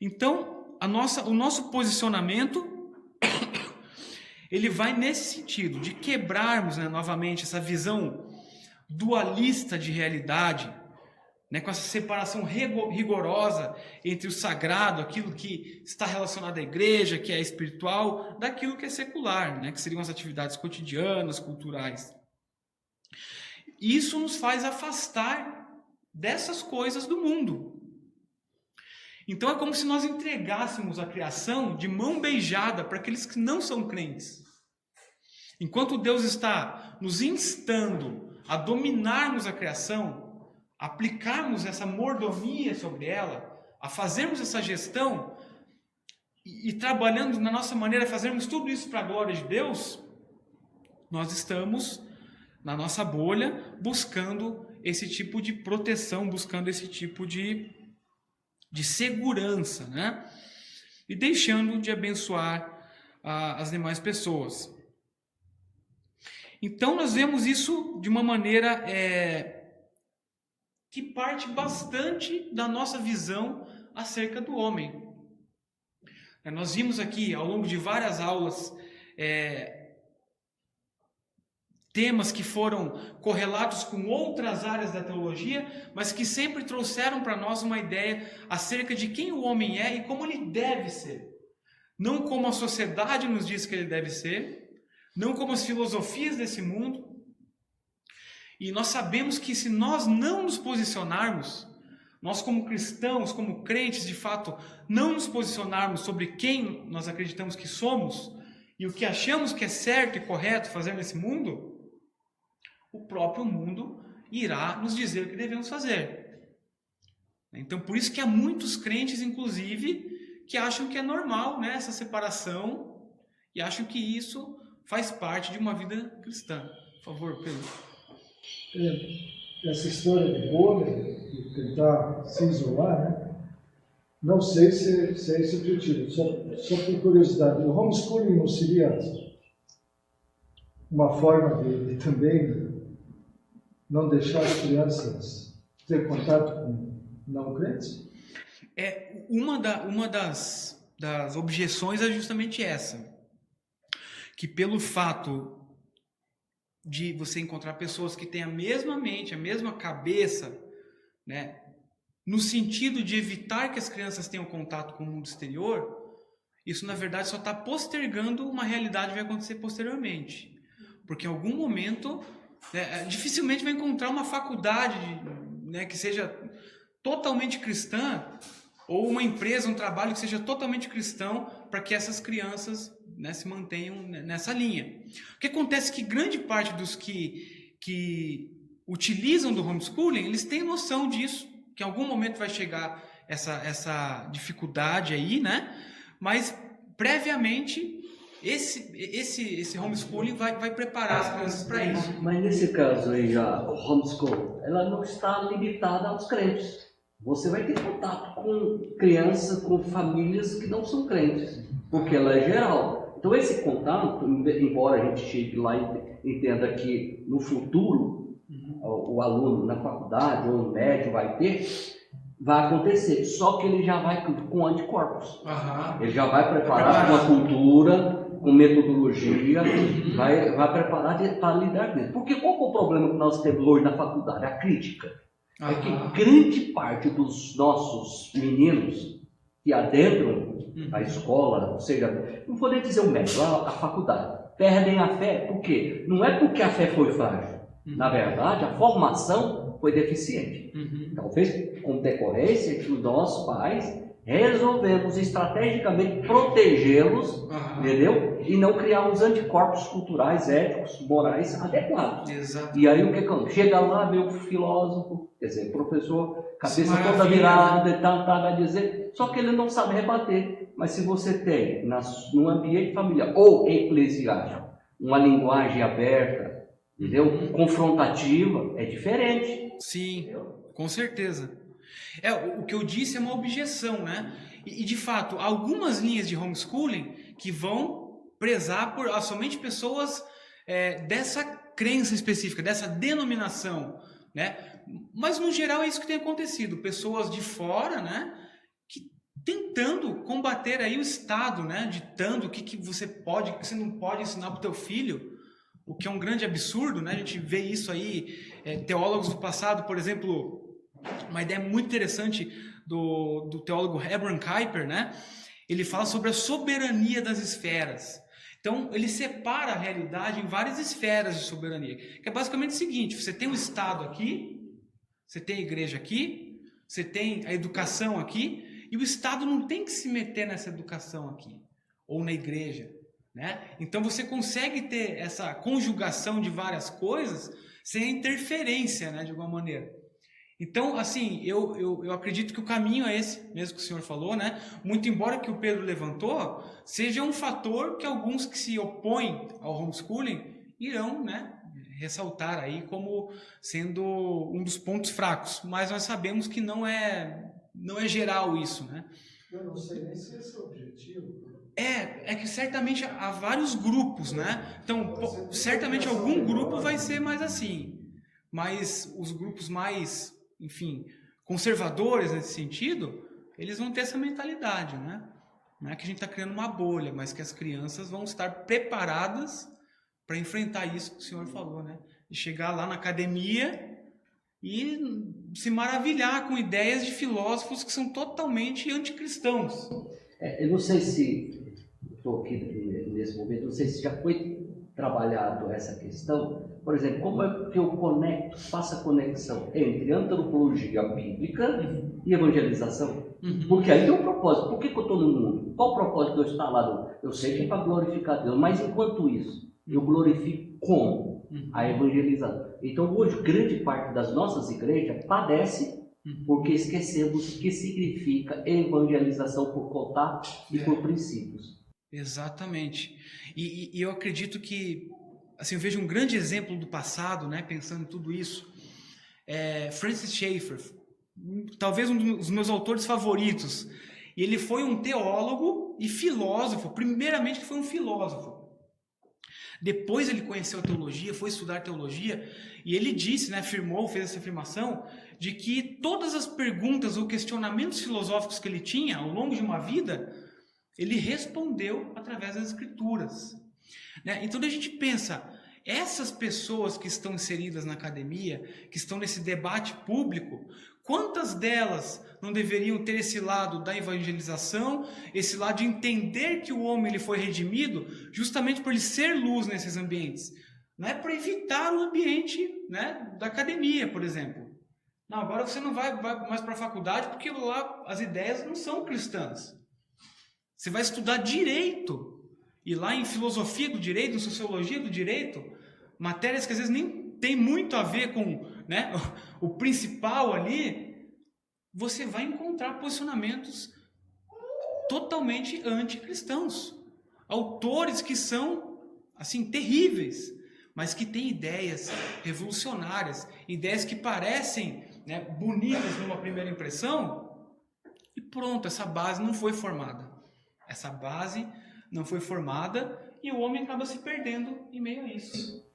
Então, o nosso posicionamento ele vai nesse sentido, de quebrarmos, né, novamente essa visão dualista de realidade, né, com essa separação rigorosa entre o sagrado, aquilo que está relacionado à igreja, que é espiritual, daquilo que é secular, né, que seriam as atividades cotidianas, culturais. Isso nos faz afastar dessas coisas do mundo. Então é como se nós entregássemos a criação de mão beijada para aqueles que não são crentes. Enquanto Deus está nos instando a dominarmos a criação, a aplicarmos essa mordomia sobre ela, a fazermos essa gestão e trabalhando na nossa maneira, fazermos tudo isso para a glória de Deus, nós estamos na nossa bolha buscando esse tipo de proteção, buscando esse tipo de segurança, né? E deixando de abençoar as demais pessoas. Então nós vemos isso de uma maneira que parte bastante da nossa visão acerca do homem. Nós vimos aqui ao longo de várias aulas temas que foram correlatos com outras áreas da teologia, mas que sempre trouxeram para nós uma ideia acerca de quem o homem é e como ele deve ser. Não como a sociedade nos diz que ele deve ser, não como as filosofias desse mundo. E nós sabemos que se nós não nos posicionarmos, nós como cristãos, como crentes de fato, não nos posicionarmos sobre quem nós acreditamos que somos, e o que achamos que é certo e correto fazer nesse mundo, o próprio mundo irá nos dizer o que devemos fazer. Então, por isso que há muitos crentes, inclusive, que acham que é normal, né, essa separação e acham que isso faz parte de uma vida cristã. Por favor, Pedro. Essa história de bolha, de tentar se isolar, né? Não sei se é esse o objetivo, só por curiosidade. O homeschooling não seria uma forma de também não deixar as crianças ter contato com não crentes? Uma das objeções é justamente essa, que pelo fato de você encontrar pessoas que têm a mesma mente, a mesma cabeça, né, no sentido de evitar que as crianças tenham contato com o mundo exterior, isso na verdade só está postergando uma realidade que vai acontecer posteriormente. Porque em algum momento, dificilmente vai encontrar uma faculdade, né, que seja totalmente cristã, ou uma empresa, um trabalho que seja totalmente cristão, para que essas crianças, né, se mantenham nessa linha. O que acontece é que grande parte dos que utilizam do homeschooling, eles têm noção disso, que em algum momento vai chegar essa dificuldade aí, né? Mas previamente esse homeschooling vai preparar as crianças para isso. Mas nesse caso aí, o homeschool, ela não está limitada aos crentes. Você vai ter contato com crianças, com famílias que não são crentes, porque ela é geral. Então esse contato, embora a gente chegue lá e entenda que no futuro o aluno na faculdade ou no médio vai acontecer, só que ele já vai com anticorpos. Ele já vai preparar com a cultura, com metodologia, vai preparar para lidar com isso. Porque qual é o problema que nós temos hoje na faculdade? A crítica. É que grande parte dos nossos meninos que adentram a escola, ou seja, não vou nem dizer o médio, a faculdade, perdem a fé. Por quê? Não é porque a fé foi frágil. Na verdade, a formação foi deficiente. Talvez, com decorrência, que os nossos pais resolvemos estrategicamente protegê-los, entendeu? E não criar uns anticorpos culturais, éticos, morais adequados. Exato. E aí o que é? Chega lá, vê o filósofo, quer dizer, professor, cabeça toda virada e tal, vai dizer, só que ele não sabe rebater. Mas se você tem no ambiente familiar ou eclesiástico uma linguagem aberta, entendeu? Confrontativa, é diferente. Sim, entendeu? Com certeza. O que eu disse é uma objeção, né? E de fato, algumas linhas de homeschooling que vão prezar por somente pessoas dessa crença específica, dessa denominação, né? Mas no geral é isso que tem acontecido. Pessoas de fora, né? Que tentando combater aí o Estado, né? Ditando o que você pode, o que você não pode ensinar para o teu filho. O que é um grande absurdo, né? A gente vê isso aí, teólogos do passado, por exemplo, uma ideia muito interessante do teólogo Abraham Kuyper, né? Ele fala sobre a soberania das esferas. Então, ele separa a realidade em várias esferas de soberania, que é basicamente o seguinte: você tem o Estado aqui, você tem a igreja aqui, você tem a educação aqui, e o Estado não tem que se meter nessa educação aqui, ou na igreja. Né? Então você consegue ter essa conjugação de várias coisas sem a interferência, né, de alguma maneira. Então, assim, eu acredito que o caminho é esse, mesmo que o senhor falou, né? Muito embora que o Pedro levantou, seja um fator que alguns que se opõem ao homeschooling irão, né, ressaltar aí como sendo um dos pontos fracos. Mas nós sabemos que não é geral isso, né? Eu não sei nem se esse é o objetivo. É que certamente há vários grupos, né? Então, certamente algum grupo vai ser mais assim. Mas os grupos mais, enfim, conservadores nesse sentido, eles vão ter essa mentalidade, né? Não é que a gente está criando uma bolha, mas que as crianças vão estar preparadas para enfrentar isso que o senhor falou, né? De chegar lá na academia e se maravilhar com ideias de filósofos que são totalmente anticristãos. Eu não sei se, estou aqui nesse momento, não sei se já foi trabalhado essa questão. Por exemplo, como é que eu faço a conexão entre antropologia bíblica e evangelização? Porque aí tem um propósito. Por que eu estou no mundo? Qual o propósito de eu estar lá? Eu sei que é para glorificar Deus, mas enquanto isso, eu glorifico como? A evangelização. Então hoje, grande parte das nossas igrejas padece porque esquecemos o que significa evangelização por contato e por princípios. Exatamente. E eu acredito que, assim, eu vejo um grande exemplo do passado, né, pensando em tudo isso. Francis Schaeffer, talvez um dos meus autores favoritos. E ele foi um teólogo e filósofo. Primeiramente, ele foi um filósofo. Depois ele conheceu a teologia, foi estudar teologia, e ele disse, né, fez essa afirmação, de que todas as perguntas ou questionamentos filosóficos que ele tinha ao longo de uma vida, ele respondeu através das escrituras. Né? Então a gente pensa, essas pessoas que estão inseridas na academia, que estão nesse debate público, quantas delas não deveriam ter esse lado da evangelização, esse lado de entender que o homem ele foi redimido justamente por ele ser luz nesses ambientes? Não é para evitar o ambiente, né, da academia, por exemplo. Não, agora você não vai mais para a faculdade porque lá as ideias não são cristãs. Você vai estudar direito. E lá em filosofia do direito, em sociologia do direito, matérias que às vezes nem tem muito a ver com, né, o principal ali, você vai encontrar posicionamentos totalmente anticristãos. Autores que são, assim, terríveis, mas que têm ideias revolucionárias, ideias que parecem, né, bonitas numa primeira impressão, e pronto, essa base não foi formada. Essa base não foi formada e o homem acaba se perdendo em meio a isso.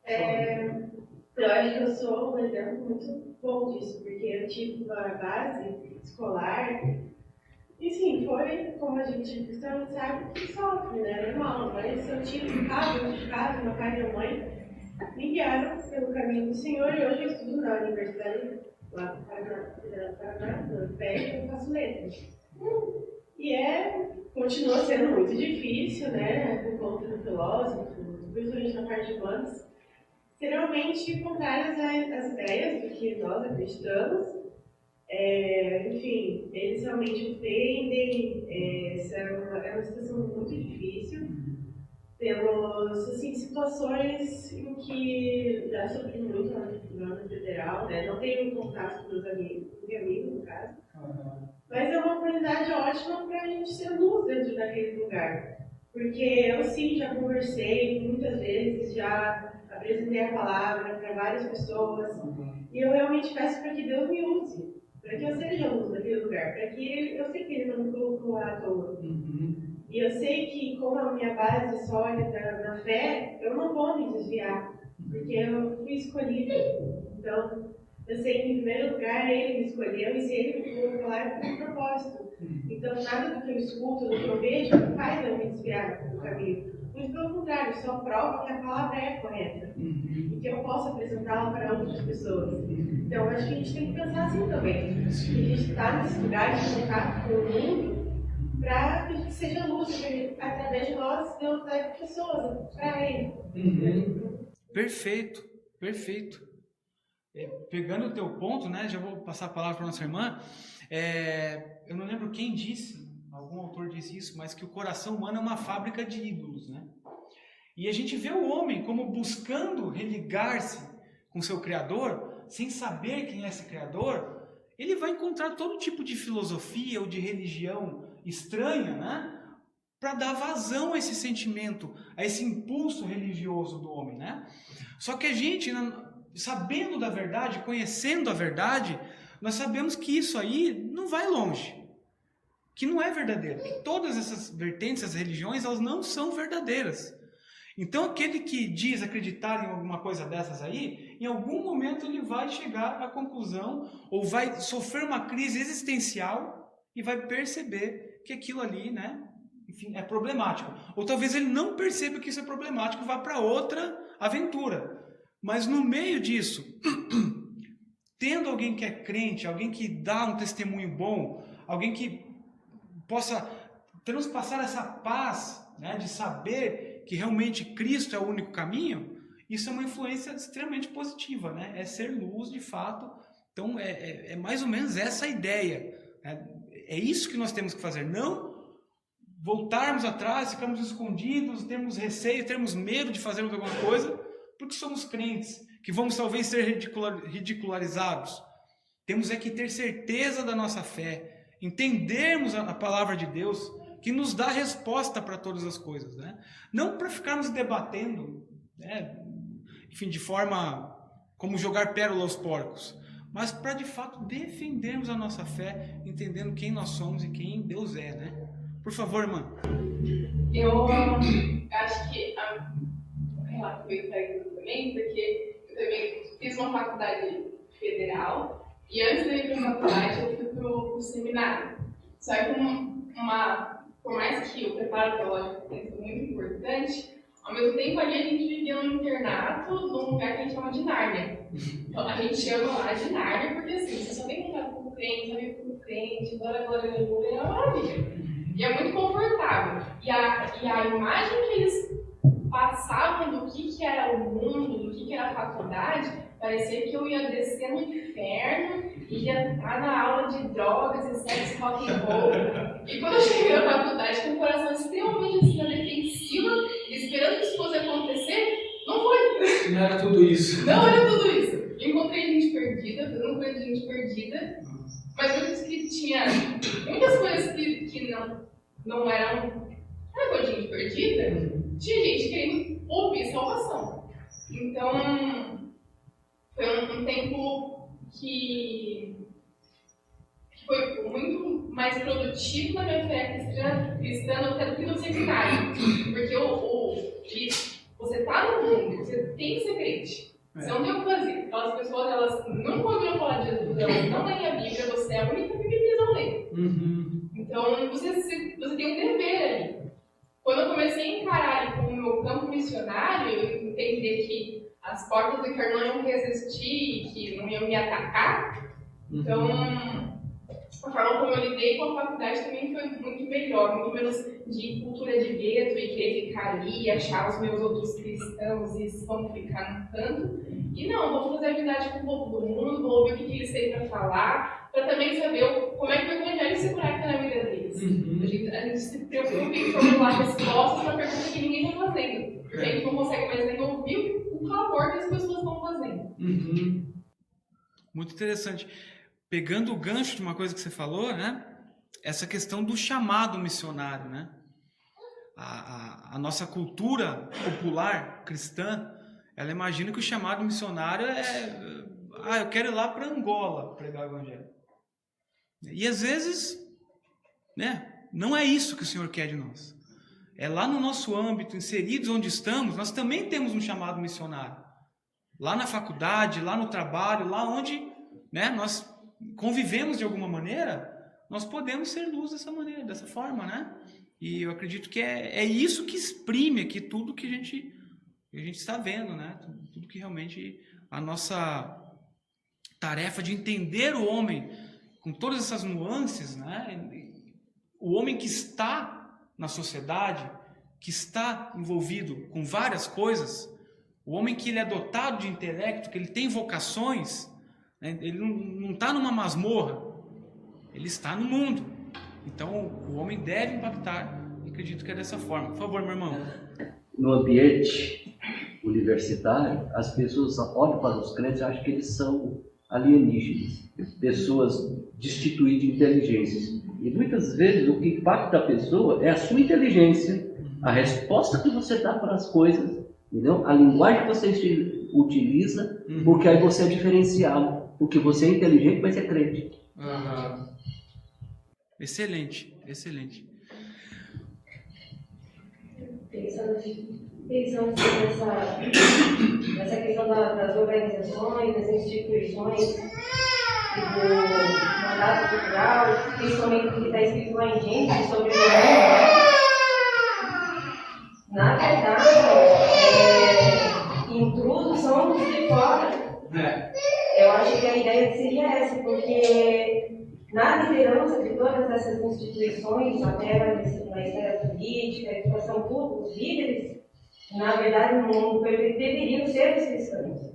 Eu acho que eu sou um exemplo muito bom disso, porque eu tive uma base escolar e sim, foi como a gente sabe que sofre, né? Normal, mas eu tive em casa, meu pai e minha mãe me guiaram pelo caminho do Senhor e hoje eu estudo na universidade lá no Paraná, no PEC, eu faço letras. E continua sendo muito difícil, né? Por conta do filósofo, principalmente na parte de humanas, extremamente contrárias às ideias do que nós acreditamos. Enfim, eles realmente ofendem, é uma situação muito difícil. Temos assim, situações em que já sofri muito no ano federal, né? Não tenho contato com meus amigos, no caso. Mas é uma oportunidade ótima para a gente ser luz dentro daquele lugar. Porque eu sim já conversei muitas vezes, já apresentei a palavra para várias pessoas. E eu realmente peço para que Deus me use, para que eu seja luz naquele lugar, para que eu sei que Ele não me colocou lá à toa. E eu sei que, como a minha base é sólida na fé, eu não vou me desviar, porque eu fui escolhida. Então, eu sei que, em primeiro lugar, Ele me escolheu, e se Ele me colocou lá, é por um propósito. Então, nada do que eu escuto, do que eu vejo, faz eu me desviar do caminho. Muito pelo contrário, só prova que a palavra é correta. E que eu posso apresentá-la para outras pessoas. Então, acho que a gente tem que pensar assim também. Que a gente está nesse lugar de contato com o mundo, para que a gente seja luz, porque através de nós, Deus leva pessoas para Ele. Perfeito, perfeito. Pegando o teu ponto, né, já vou passar a palavra para nossa irmã. Eu não lembro quem disse, algum autor disse isso, mas que o coração humano é uma fábrica de ídolos, né? E a gente vê o homem como buscando religar-se com seu Criador, sem saber quem é esse Criador, ele vai encontrar todo tipo de filosofia ou de religião estranha, né? Para dar vazão a esse sentimento, a esse impulso religioso do homem, né? Só que a gente, sabendo da verdade, conhecendo a verdade, nós sabemos que isso aí não vai longe, que não é verdadeiro, que todas essas vertentes, essas religiões, elas não são verdadeiras. Então aquele que diz acreditar em alguma coisa dessas aí, em algum momento ele vai chegar à conclusão, ou vai sofrer uma crise existencial e vai perceber que aquilo ali, né, enfim, é problemático. Ou talvez ele não perceba que isso é problemático e vá para outra aventura. Mas no meio disso, tendo alguém que é crente, alguém que dá um testemunho bom, alguém que possa transpassar essa paz, né, de saber que realmente Cristo é o único caminho, isso é uma influência extremamente positiva, né? É ser luz de fato. Então é mais ou menos essa a ideia. É isso que nós temos que fazer, não voltarmos atrás, ficarmos escondidos, termos receio, termos medo de fazermos alguma coisa, porque somos crentes, que vamos talvez ser ridicularizados. Temos é que ter certeza da nossa fé, entendermos a palavra de Deus, que nos dá resposta para todas as coisas, né? Não para ficarmos debatendo, né? Enfim, de forma como jogar pérola aos porcos, mas para de fato defendermos a nossa fé, entendendo quem nós somos e quem Deus é, né? Por favor, irmã. Eu acho que o relato veio para isso também, porque eu também fiz uma faculdade federal e antes de ir para a faculdade eu fui para o seminário. Só que por mais que o preparo teológico tenha sido muito importante, ao mesmo tempo ali a gente vivia num internato, num lugar que a gente chama de Nárnia. Então a gente chama lá de Nárnia porque assim, você só tem contato com o crente, amigo com o crente, glória, glória, glória, é uma maravilha. E é muito confortável. E a imagem que eles passavam do que era o mundo, do que era a faculdade, parecia que eu ia descer no inferno e ia estar na aula de drogas e sexo, rock and roll. E quando eu cheguei na faculdade com o coração extremamente assim, na defensiva, esperando que isso fosse acontecer, não foi. Não era tudo isso. Não era tudo isso. Encontrei gente perdida, fazendo coisa de gente perdida, mas eu disse que tinha muitas coisas que não eram coisa de gente perdida, tinha gente querendo ouvir salvação. Então, foi um tempo que foi muito mais produtivo na minha fé cristã do que no seminário. Porque você está no mundo, você tem que ser crente. Você não tem o que fazer. Aquelas pessoas, elas nunca ouviram falar de Jesus, elas não leem a Bíblia, você é a única Bíblia que eles não leem. Então, você tem um dever ali. Quando eu comecei a encarar como meu campo missionário, eu entendi que as portas do inferno não iam resistir, que não iam me atacar. Então, a forma como eu lidei com a faculdade também foi muito melhor, muito menos de cultura de gueto e querer ficar ali, achar os meus outros cristãos e vão ficar no canto. E não, vou fazer amizade com o povo do mundo, vou ouvir o que eles têm para falar, para também saber como é que o evangelho se conecta na vida deles. A gente se preocupa em formular respostas para perguntas que ninguém está fazendo. Porque a gente não consegue mais nem ouvir o clamor que as pessoas estão fazendo. Muito interessante. Pegando o gancho de uma coisa que você falou, né? Essa questão do chamado missionário, né? A nossa cultura popular cristã, ela imagina que o chamado missionário eu quero ir lá para Angola pregar o evangelho. E às vezes, né? Não é isso que o Senhor quer de nós. É lá no nosso âmbito, inseridos onde estamos, nós também temos um chamado missionário. Lá na faculdade, lá no trabalho, lá onde, né, nós convivemos de alguma maneira, nós podemos ser luz dessa maneira, dessa forma, né? E eu acredito que é isso que exprime aqui tudo que a gente está vendo, né? Tudo que realmente a nossa tarefa de entender o homem com todas essas nuances, né? O homem que está na sociedade, que está envolvido com várias coisas, o homem que ele é dotado de intelecto, que ele tem vocações, né? Ele não está numa masmorra, ele está no mundo. Então, o homem deve impactar, e acredito que é dessa forma. Por favor, meu irmão. No ambiente universitário, as pessoas olham para os crentes e acham que eles são alienígenas, pessoas destituídas de inteligência. E muitas vezes o que impacta a pessoa é a sua inteligência, a resposta que você dá para as coisas, entendeu? A linguagem que você utiliza, porque aí você é diferenciado, porque você é inteligente, mas é crente. Excelente, excelente. Pensando sobre essa questão das organizações, das instituições e do mandato cultural, principalmente o que está escrito lá em Gênesis sobre o mundo, na verdade, intrusos são os de fora. Eu acho que a ideia seria essa, porque na liderança de todas essas instituições, até na esfera política, a educação pública, os líderes, na verdade, no mundo perfeito deveriam ser os cristãos.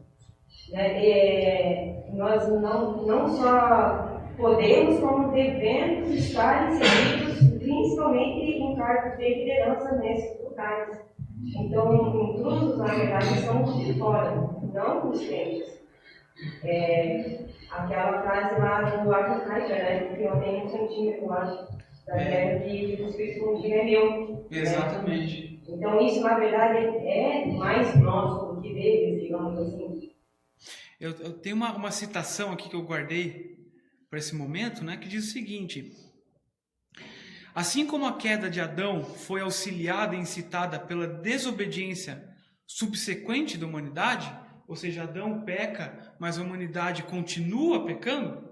Nós não só podemos, como devemos estar inseridos, principalmente em cargos de liderança nesses lugares. Então, intrusos, na verdade, são os de fora, não os crentes. Aquela frase lá do Arthur Kuyper, que eu tenho um centímetro, eu acho, da terra que Jesus Cristo um dia é meu. Exatamente. Então, isso, na verdade, é mais nosso do que deles, digamos assim. Eu tenho uma citação aqui que eu guardei para esse momento, né, que diz o seguinte: assim como a queda de Adão foi auxiliada e incitada pela desobediência subsequente da humanidade, ou seja, Adão peca, mas a humanidade continua pecando,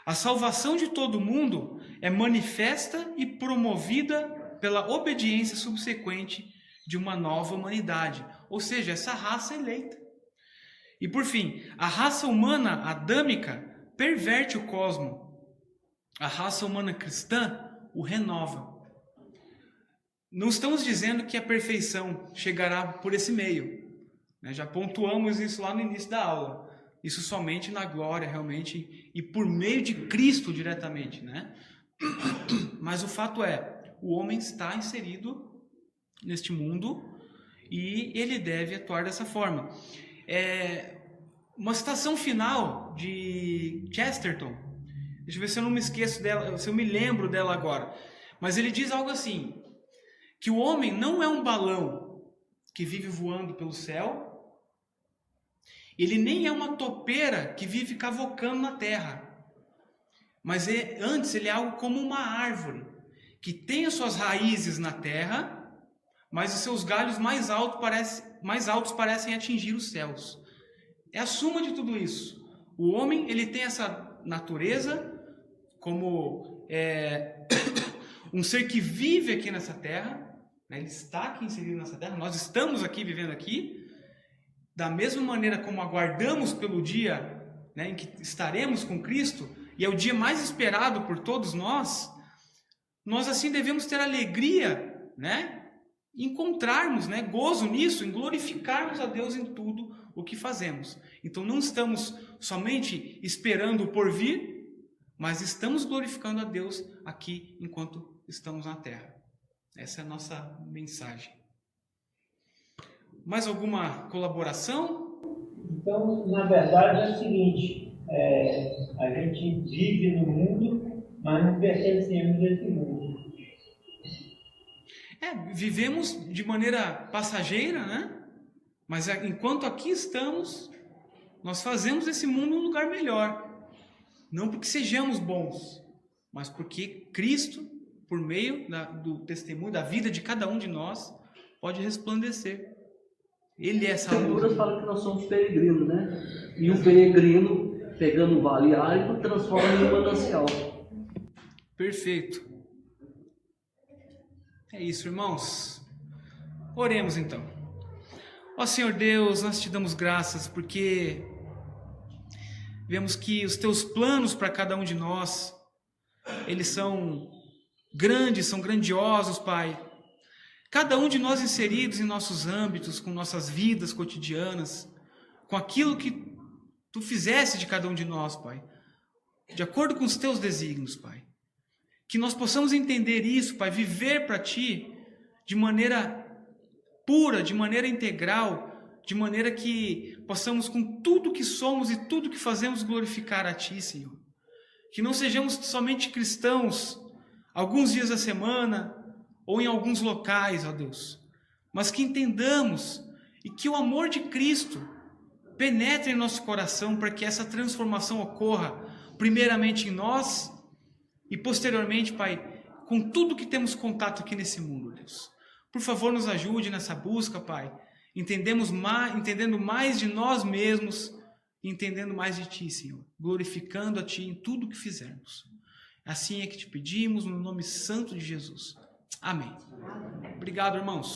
a salvação de todo mundo é manifesta e promovida pela obediência subsequente de uma nova humanidade, ou seja, essa raça eleita. E por fim, a raça humana adâmica perverte o cosmo. A raça humana cristã o renova. Não estamos dizendo que a perfeição chegará por esse meio. Já pontuamos isso lá no início da aula. Isso somente na glória, realmente, e por meio de Cristo diretamente, né? Mas o fato é, o homem está inserido neste mundo e ele deve atuar dessa forma. Uma citação final de Chesterton. Deixa eu ver se eu não me esqueço dela, se eu me lembro dela agora. Mas ele diz algo assim, que o homem não é um balão que vive voando pelo céu, ele nem é uma topeira que vive cavocando na terra, mas antes ele é algo como uma árvore, que tem as suas raízes na terra, mas os seus galhos mais altos parecem atingir os céus. É a suma de tudo isso. O homem, ele tem essa natureza como um ser que vive aqui nessa terra, né? Ele está aqui inserido nessa terra, nós estamos aqui, vivendo aqui, da mesma maneira como aguardamos pelo dia, né, em que estaremos com Cristo, e é o dia mais esperado por todos nós assim devemos ter alegria, né, encontrarmos, né, gozo nisso, em glorificarmos a Deus em tudo o que fazemos. Então não estamos somente esperando o porvir, mas estamos glorificando a Deus aqui enquanto estamos na terra. Essa é a nossa mensagem. Mais alguma colaboração? Então, na verdade, é o seguinte, a gente vive no mundo, mas não pertencemos a esse mundo. Vivemos de maneira passageira, né? Mas enquanto aqui estamos, nós fazemos esse mundo um lugar melhor. Não porque sejamos bons, mas porque Cristo, por meio do testemunho, da vida de cada um de nós, pode resplandecer. Ele é essa luz. As Escrituras falam que nós somos peregrinos, né? E o peregrino, pegando um vale árido, transforma em um manancial. Perfeito. É isso, irmãos. Oremos então. Ó Senhor Deus, nós te damos graças porque vemos que os teus planos para cada um de nós, eles são grandes, são grandiosos, Pai. Cada um de nós inseridos em nossos âmbitos, com nossas vidas cotidianas, com aquilo que tu fizeste de cada um de nós, Pai, de acordo com os teus desígnios, Pai. Que nós possamos entender isso, Pai, viver para ti de maneira pura, de maneira integral, de maneira que possamos, com tudo que somos e tudo que fazemos, glorificar a ti, Senhor. Que não sejamos somente cristãos alguns dias da semana, ou em alguns locais, ó Deus, mas que entendamos e que o amor de Cristo penetre em nosso coração para que essa transformação ocorra primeiramente em nós e posteriormente, Pai, com tudo que temos contato aqui nesse mundo, Deus. Por favor, nos ajude nessa busca, Pai, entendendo mais de nós mesmos, entendendo mais de Ti, Senhor, glorificando a Ti em tudo que fizermos. Assim é que te pedimos, no nome santo de Jesus. Amém. Obrigado, irmãos.